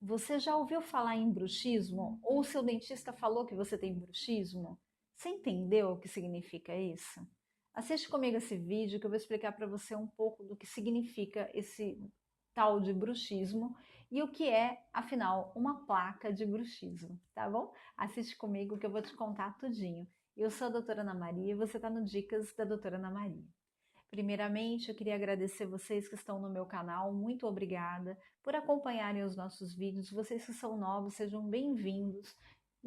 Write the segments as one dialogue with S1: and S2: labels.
S1: Você já ouviu falar em bruxismo? Ou o seu dentista falou que você tem bruxismo? Você entendeu o que significa isso? Assiste comigo esse vídeo que eu vou explicar para você um pouco do que significa esse tal de bruxismo e o que é, afinal, uma placa de bruxismo, tá bom? Assiste comigo que eu vou te contar tudinho. Eu sou a doutora Ana Maria e você está no Dicas da doutora Ana Maria. Primeiramente, eu queria agradecer vocês que estão no meu canal, muito obrigada por acompanharem os nossos vídeos. Vocês que são novos, sejam bem-vindos.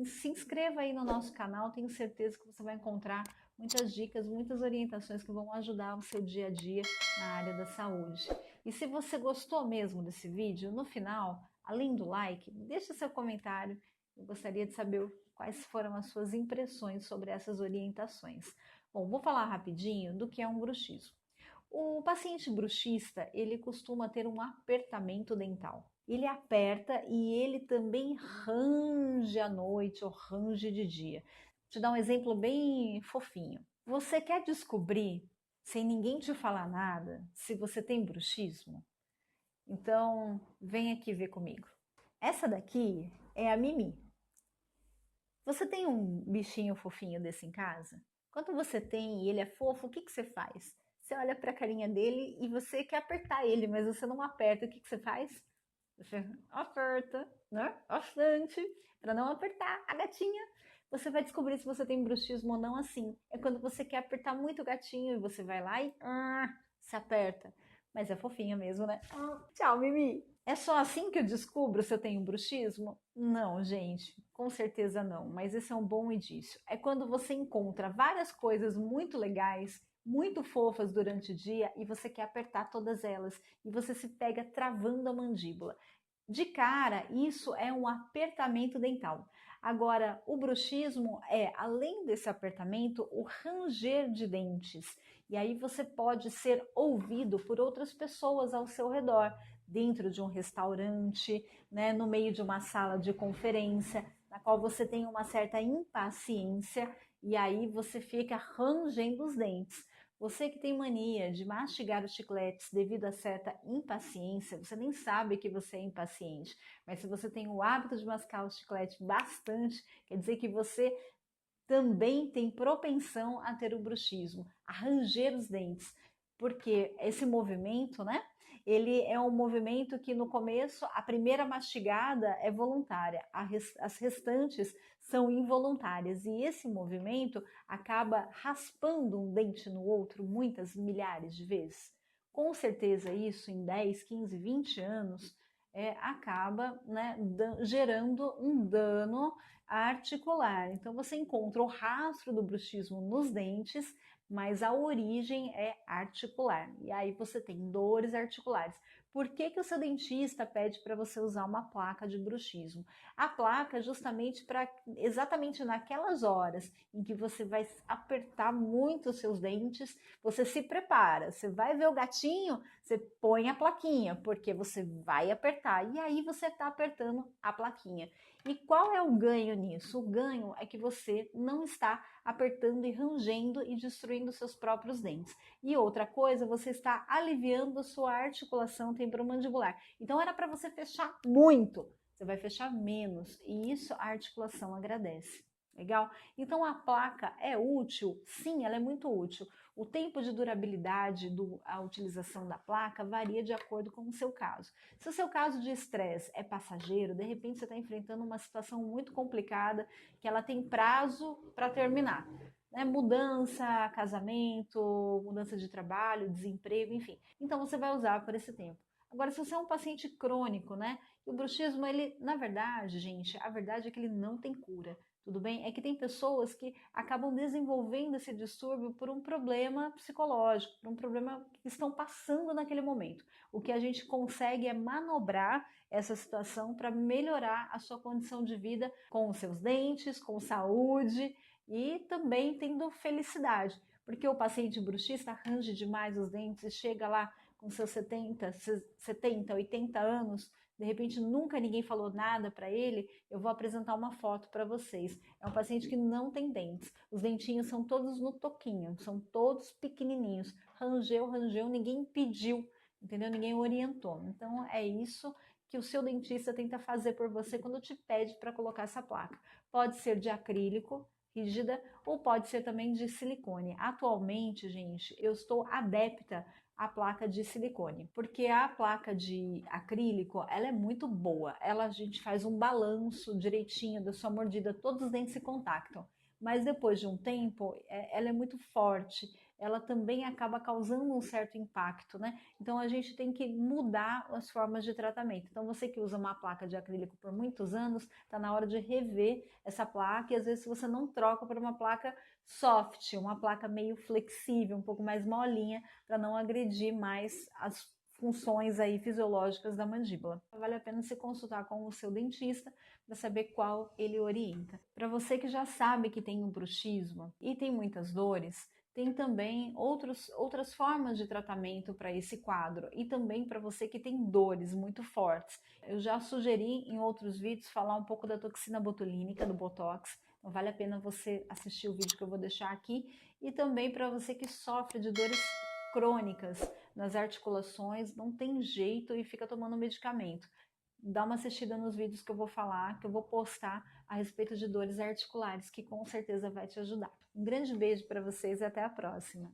S1: Se inscreva aí no nosso canal, tenho certeza que você vai encontrar muitas dicas, muitas orientações que vão ajudar o seu dia a dia na área da saúde. E se você gostou mesmo desse vídeo, no final, além do like, deixe seu comentário. Eu gostaria de saber quais foram as suas impressões sobre essas orientações. Bom, vou falar rapidinho do que é um bruxismo. O paciente bruxista, ele costuma ter um apertamento dental. Ele aperta e ele também range à noite ou range de dia. Vou te dar um exemplo bem fofinho. Você quer descobrir, sem ninguém te falar nada, se você tem bruxismo? Então, vem aqui ver comigo. Essa daqui é a Mimi. Você tem um bichinho fofinho desse em casa? Quando você tem e ele é fofo, o que você faz? Você olha para a carinha dele e você quer apertar ele, mas você não aperta. O que você faz? Você aperta, né? Bastante, para não apertar a gatinha. Você vai descobrir se você tem bruxismo ou não assim. É quando você quer apertar muito o gatinho e você vai lá e se aperta. Mas é fofinho mesmo, né? Tchau, Mimi. É só assim que eu descubro se eu tenho bruxismo? Não, gente, com certeza não, mas esse é um bom indício. É quando você encontra várias coisas muito legais, muito fofas durante o dia e você quer apertar todas elas e você se pega travando a mandíbula. De cara, isso é um apertamento dental. Agora, o bruxismo é, além desse apertamento, o ranger de dentes. E aí você pode ser ouvido por outras pessoas ao seu redor, dentro de um restaurante, né, no meio de uma sala de conferência, na qual você tem uma certa impaciência e aí você fica rangendo os dentes. Você que tem mania de mastigar os chicletes devido a certa impaciência, você nem sabe que você é impaciente, mas se você tem o hábito de mascar o chiclete bastante, quer dizer que você também tem propensão a ter o bruxismo, a ranger os dentes, porque esse movimento, né? Ele é um movimento que no começo a primeira mastigada é voluntária, as restantes são involuntárias e esse movimento acaba raspando um dente no outro muitas milhares de vezes. Com certeza isso em 10, 15, 20 anos acaba, né, gerando um dano articular. Então você encontra o rastro do bruxismo nos dentes, mas a origem é articular. E aí você tem dores articulares. Por que que o seu dentista pede para você usar uma placa de bruxismo? A placa é justamente para exatamente naquelas horas em que você vai apertar muito os seus dentes, você se prepara, você vai ver o gatinho, você põe a plaquinha, porque você vai apertar. E aí você está apertando a plaquinha. E qual é o ganho nisso? O ganho é que você não está apertando e rangendo e destruindo seus próprios dentes. E outra coisa, você está aliviando a sua articulação temporomandibular. Então era para você fechar muito, você vai fechar menos e isso a articulação agradece. Legal? Então a placa é útil? Sim, ela é muito útil. O tempo de durabilidade da utilização da placa varia de acordo com o seu caso. Se o seu caso de estresse é passageiro, de repente você está enfrentando uma situação muito complicada, que ela tem prazo para terminar. Né? Mudança, casamento, mudança de trabalho, desemprego, enfim. Então você vai usar por esse tempo. Agora, se você é um paciente crônico, né? E o bruxismo, ele, na verdade, gente, a verdade é que ele não tem cura. Tudo bem? É que tem pessoas que acabam desenvolvendo esse distúrbio por um problema psicológico, por um problema que estão passando naquele momento. O que a gente consegue é manobrar essa situação para melhorar a sua condição de vida com os seus dentes, com saúde e também tendo felicidade. Porque o paciente bruxista arranja demais os dentes e chega lá com seus 70, 80 anos, de repente nunca ninguém falou nada para ele, eu vou apresentar uma foto para vocês. É um paciente que não tem dentes. Os dentinhos são todos no toquinho, são todos pequenininhos. Rangeu, ninguém pediu, entendeu? Ninguém orientou. Então é isso que o seu dentista tenta fazer por você quando te pede para colocar essa placa. Pode ser de acrílico, rígida, ou pode ser também de silicone. Atualmente, gente, eu estou adepta à placa de silicone, porque a placa de acrílico, ela é muito boa. A gente faz um balanço direitinho da sua mordida, todos os dentes se contactam. Mas depois de um tempo, ela é muito forte, ela também acaba causando um certo impacto, né? Então a gente tem que mudar as formas de tratamento. Então você que usa uma placa de acrílico por muitos anos, está na hora de rever essa placa, e às vezes você não troca por uma placa soft, uma placa meio flexível, um pouco mais molinha, para não agredir mais as funções aí fisiológicas da mandíbula. Vale a pena se consultar com o seu dentista para saber qual ele orienta. Para você que já sabe que tem um bruxismo e tem muitas dores, tem também outras formas de tratamento para esse quadro, e também para você que tem dores muito fortes. Eu já sugeri em outros vídeos falar um pouco da toxina botulínica, do Botox, então vale a pena você assistir o vídeo que eu vou deixar aqui, e também para você que sofre de dores crônicas nas articulações, não tem jeito e fica tomando medicamento. Dá uma assistida nos vídeos que eu vou falar, que eu vou postar a respeito de dores articulares, que com certeza vai te ajudar. Um grande beijo para vocês e até a próxima!